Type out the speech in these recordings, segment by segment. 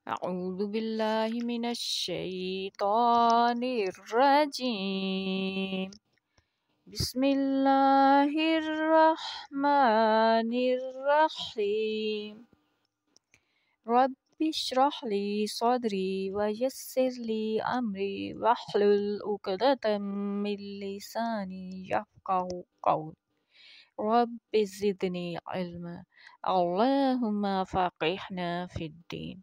أعوذ بالله من الشيطان الرجيم بسم الله الرحمن الرحيم رب اشرح لي صدري ويسر لي أمري واحلل عقدة من لساني يفقه قولي رب زدني علما اللهم فقهنا في الدين۔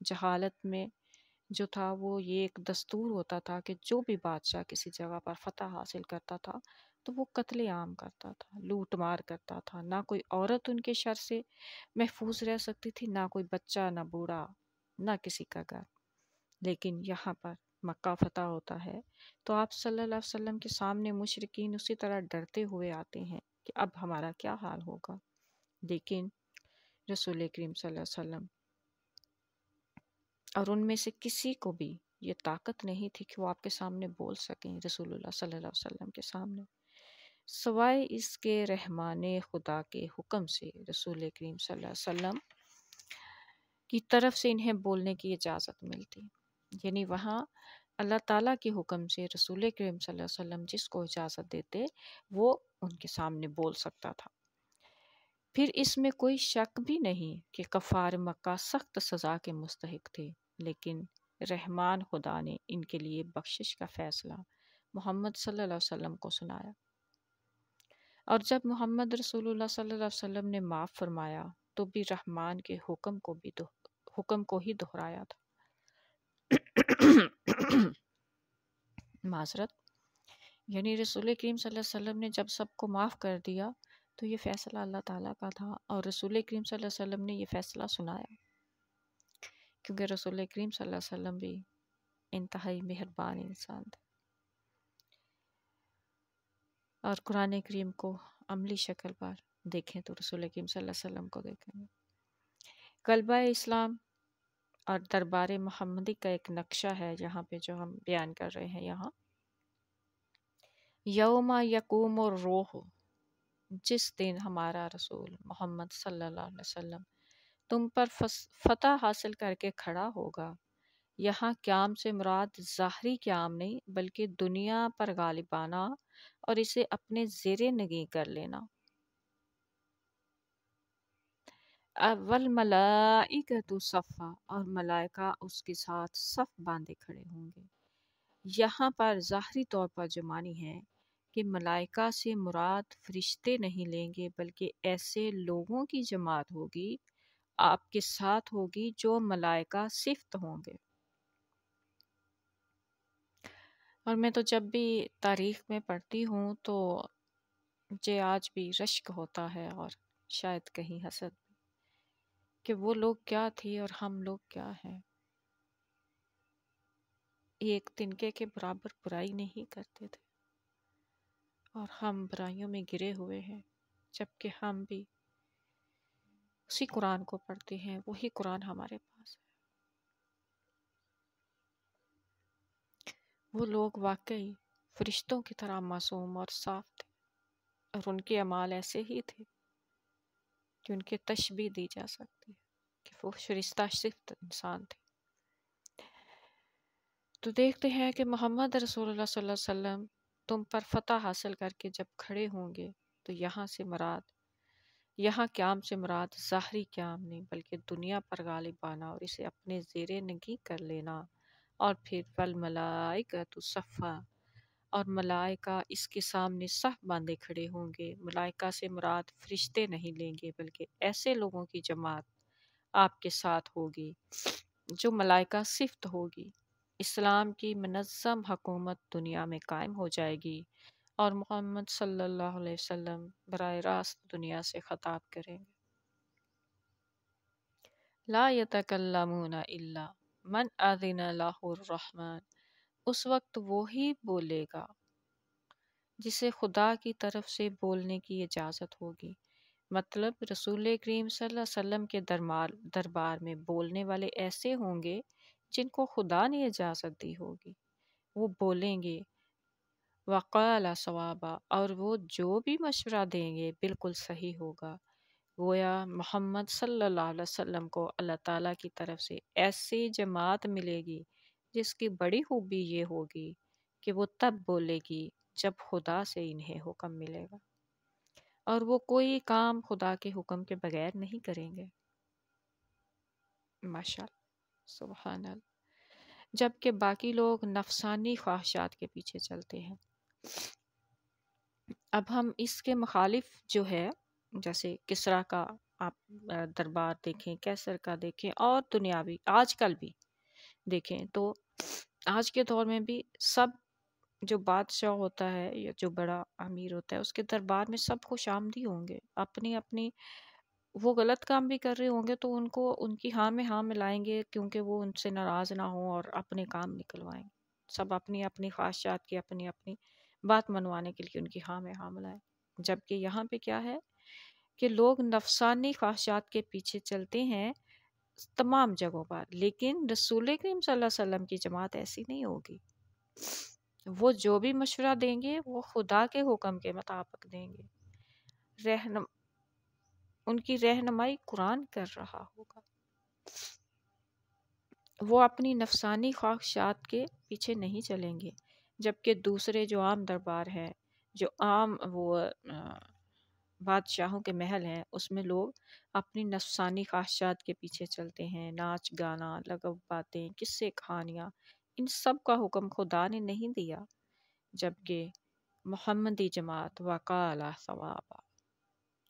جہالت میں جو تھا وہ یہ ایک دستور ہوتا تھا کہ جو بھی بادشاہ کسی جگہ پر فتح حاصل کرتا تھا تو وہ قتل عام کرتا تھا، لوٹ مار کرتا تھا، نہ کوئی عورت ان کے شر سے محفوظ رہ سکتی تھی، نہ کوئی بچہ، نہ بوڑھا، نہ کسی کا گھر۔ لیکن یہاں پر مکہ فتح ہوتا ہے تو آپ صلی اللہ علیہ وسلم کے سامنے مشرکین اسی طرح ڈرتے ہوئے آتے ہیں کہ اب ہمارا کیا حال ہوگا۔ لیکن رسول کریم صلی اللہ علیہ وسلم اور ان میں سے کسی کو بھی یہ طاقت نہیں تھی کہ وہ آپ کے سامنے بول سکیں، رسول اللہ صلی اللہ علیہ وسلم کے سامنے، سوائے اس کے رحمان خدا کے حکم سے۔ رسول کریم صلی اللہ علیہ وسلم کی طرف سے انہیں بولنے کی اجازت ملتی، یعنی وہاں اللہ تعالیٰ کے حکم سے رسول کریم صلی اللہ علیہ وسلم جس کو اجازت دیتے وہ ان کے سامنے بول سکتا تھا۔ پھر اس میں کوئی شک بھی نہیں کہ کفار مکہ سخت سزا کے مستحق تھے، لیکن رحمان خدا نے ان کے لیے بخشش کا فیصلہ محمد صلی اللہ علیہ وسلم کو سنایا، اور جب محمد رسول اللہ صلی اللہ علیہ وسلم نے معاف فرمایا تو بھی رحمان کے حکم کو ہی دہرایا تھا۔ معذرت، یعنی رسول کریم صلی اللہ علیہ وسلم نے جب سب کو معاف کر دیا تو یہ فیصلہ اللہ تعالیٰ کا تھا، اور رسول کریم صلی اللہ علیہ وسلم نے یہ فیصلہ سنایا، کیونکہ رسول کریم صلی اللہ علیہ وسلم بھی انتہائی مہربان انسان تھے۔ اور قرآن کریم کو عملی شکل پر دیکھیں تو رسول کریم صلی اللہ علیہ وسلم کو دیکھیں گے۔ غلبہ اسلام اور دربار محمدی کا ایک نقشہ ہے یہاں پہ جو ہم بیان کر رہے ہیں یہاں۔ یوم یقوم الروح، جس دن ہمارا رسول محمد صلی اللہ علیہ وسلم تم پر فتح حاصل کر کے کھڑا ہوگا۔ یہاں قیام سے مراد ظاہری قیام نہیں بلکہ دنیا پر غالبانہ اور اسے اپنے زیر نگیں کر لینا۔ والملائکۃ صفا، اور ملائکہ اس کے ساتھ صف باندھے کھڑے ہوں گے۔ یہاں پر ظاہری طور پر جو معنی ہے کہ ملائکہ سے مراد فرشتے نہیں لیں گے بلکہ ایسے لوگوں کی جماعت ہوگی آپ کے ساتھ ہوگی جو ملائکہ صفت ہوں گے۔ اور میں تو جب بھی تاریخ میں پڑھتی ہوں تو مجھے آج بھی رشک ہوتا ہے اور شاید کہیں حسد بھی، کہ وہ لوگ کیا تھے اور ہم لوگ کیا ہیں۔ ایک تنکے کے برابر برائی نہیں کرتے تھے اور ہم برائیوں میں گرے ہوئے ہیں، جبکہ ہم بھی اسی قرآن کو پڑھتے ہیں، وہی قرآن ہمارے پاس ہے۔ وہ لوگ واقعی فرشتوں کی طرح معصوم اور صاف تھے، اور ان کے اعمال ایسے ہی تھے کہ ان کے تشبیہ دی جا سکتی ہے کہ وہ فرشتہ صفت انسان تھے۔ تو دیکھتے ہیں کہ محمد رسول اللہ صلی اللہ علیہ وسلم تم پر فتح حاصل کر کے جب کھڑے ہوں گے تو یہاں قیام سے مراد ظاہری قیام نہیں بلکہ دنیا پر غالب آنا اور اسے اپنے زیر نگیں کر لینا۔ اور پھر والملائکۃ صفا، اور ملائکہ اس کے سامنے صف باندھے کھڑے ہوں گے۔ ملائکہ سے مراد فرشتے نہیں لیں گے بلکہ ایسے لوگوں کی جماعت آپ کے ساتھ ہوگی جو ملائکہ صفت ہوگی۔ اسلام کی منظم حکومت دنیا میں قائم ہو جائے گی اور محمد صلی اللہ علیہ وسلم براہ راست دنیا سے خطاب کریں گے۔ لا یتکلمون الا من اذن لہ الرحمن، اس وقت وہی بولے گا جسے خدا کی طرف سے بولنے کی اجازت ہوگی۔ مطلب رسول کریم صلی اللہ علیہ وسلم کے دربار میں بولنے والے ایسے ہوں گے جن کو خدا نے اجازت دی ہوگی، وہ بولیں گے۔ وقال صوابا، اور وہ جو بھی مشورہ دیں گے بالکل صحیح ہوگا۔ گویا محمد صلی اللہ علیہ وسلم کو اللہ تعالیٰ کی طرف سے ایسی جماعت ملے گی جس کی بڑی خوبی یہ ہوگی کہ وہ تب بولے گی جب خدا سے انہیں حکم ملے گا، اور وہ کوئی کام خدا کے حکم کے بغیر نہیں کریں گے۔ ماشاءاللہ، سبحان اللہ۔ جبکہ باقی لوگ نفسانی خواہشات کے پیچھے چلتے ہیں۔ اب ہم اس کے مخالف جو ہے، جیسے کسریٰ کا آپ دربار دیکھیں، کیسر کا دیکھیں، اور دنیاوی آج کل بھی دیکھیں تو آج کے دور میں بھی سب جو بادشاہ ہوتا ہے یا جو بڑا امیر ہوتا ہے اس کے دربار میں سب خوش آمدی ہوں گے، اپنی اپنی وہ غلط کام بھی کر رہے ہوں گے تو ان کو ان کی ہاں میں ہاں ملائیں گے، کیونکہ وہ ان سے ناراض نہ ہوں اور اپنے کام نکلوائیں گے۔ سب اپنی اپنی خواہشات کی اپنی اپنی بات منوانے کے لیے ان کی ہاں میں ہاں ملائیں، جبکہ یہاں پہ کیا ہے کہ لوگ نفسانی خواہشات کے پیچھے چلتے ہیں تمام جگہوں پر، لیکن رسول کریم صلی اللہ علیہ وسلم کی جماعت ایسی نہیں ہوگی۔ وہ جو بھی مشورہ دیں گے وہ خدا کے حکم کے مطابق دیں گے، ان کی رہنمائی قرآن کر رہا ہوگا، وہ اپنی نفسانی خواہشات کے پیچھے نہیں چلیں گے۔ جبکہ دوسرے جو عام دربار ہے، جو عام وہ بادشاہوں کے محل ہیں، اس میں لوگ اپنی نفسانی خواہشات کے پیچھے چلتے ہیں، ناچ گانا، لغو باتیں، قصے کہانیاں، ان سب کا حکم خدا نے نہیں دیا۔ جبکہ محمدی جماعت وقال ثوابا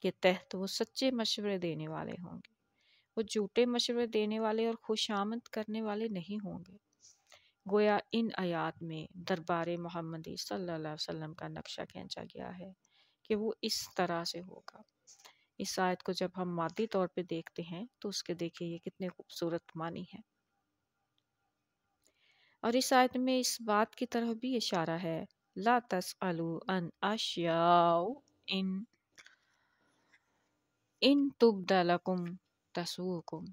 کے تحت وہ سچے مشورے دینے والے ہوں گے، وہ جھوٹے مشورے دینے والے اور خوش آمد کرنے والے نہیں ہوں گے۔ گویا ان آیات میں دربار محمدی صلی اللہ علیہ وسلم کا نقشہ کھینچا گیا ہے کہ وہ اس طرح سے ہوگا۔ اس آیت کو جب ہم مادی طور پہ دیکھتے ہیں تو اس کے دیکھیں یہ کتنے خوبصورت معنی ہے، اور اس آیت میں اس بات کی طرف بھی اشارہ ہے، لا تسألوا عن اشیاء ان تبد لکم تسؤکم۔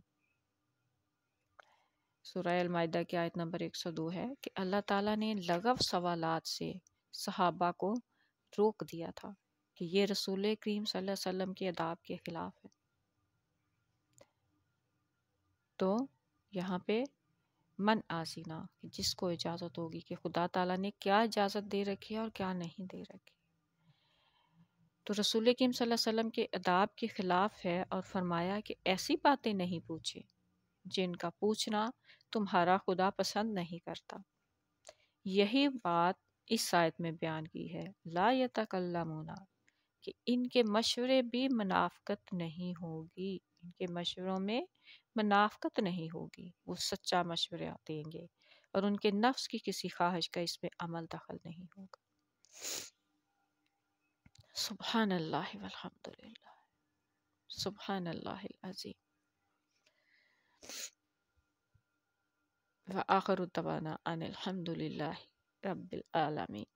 سورہ المائدہ کی آیت نمبر 102 ہے کہ اللہ تعالیٰ نے لغو سوالات سے صحابہ کو روک دیا تھا کہ یہ رسول کریم صلی اللہ علیہ وسلم کے آداب کے خلاف ہے۔ تو یہاں پہ من آسینا، جس کو اجازت ہوگی کہ خدا تعالیٰ نے کیا اجازت دے رکھی ہے اور کیا نہیں دے رکھی، تو رسول کریم صلی اللہ علیہ وسلم کے آداب کے خلاف ہے، اور فرمایا کہ ایسی باتیں نہیں پوچھے جن کا پوچھنا تمہارا خدا پسند نہیں کرتا۔ یہی بات اس آیت میں بیان کی ہے، لا یتکلمون، کہ ان کے مشورے بھی منافقت نہیں ہوگی، ان کے مشوروں میں منافقت نہیں ہوگی، وہ سچا مشورہ دیں گے اور ان کے نفس کی کسی خواہش کا اس میں عمل دخل نہیں ہوگا۔ سبحان اللہ والحمد للہ، سبحان اللہ العظیم، وآخر دعوانا ان الحمد للہ رب العالمین۔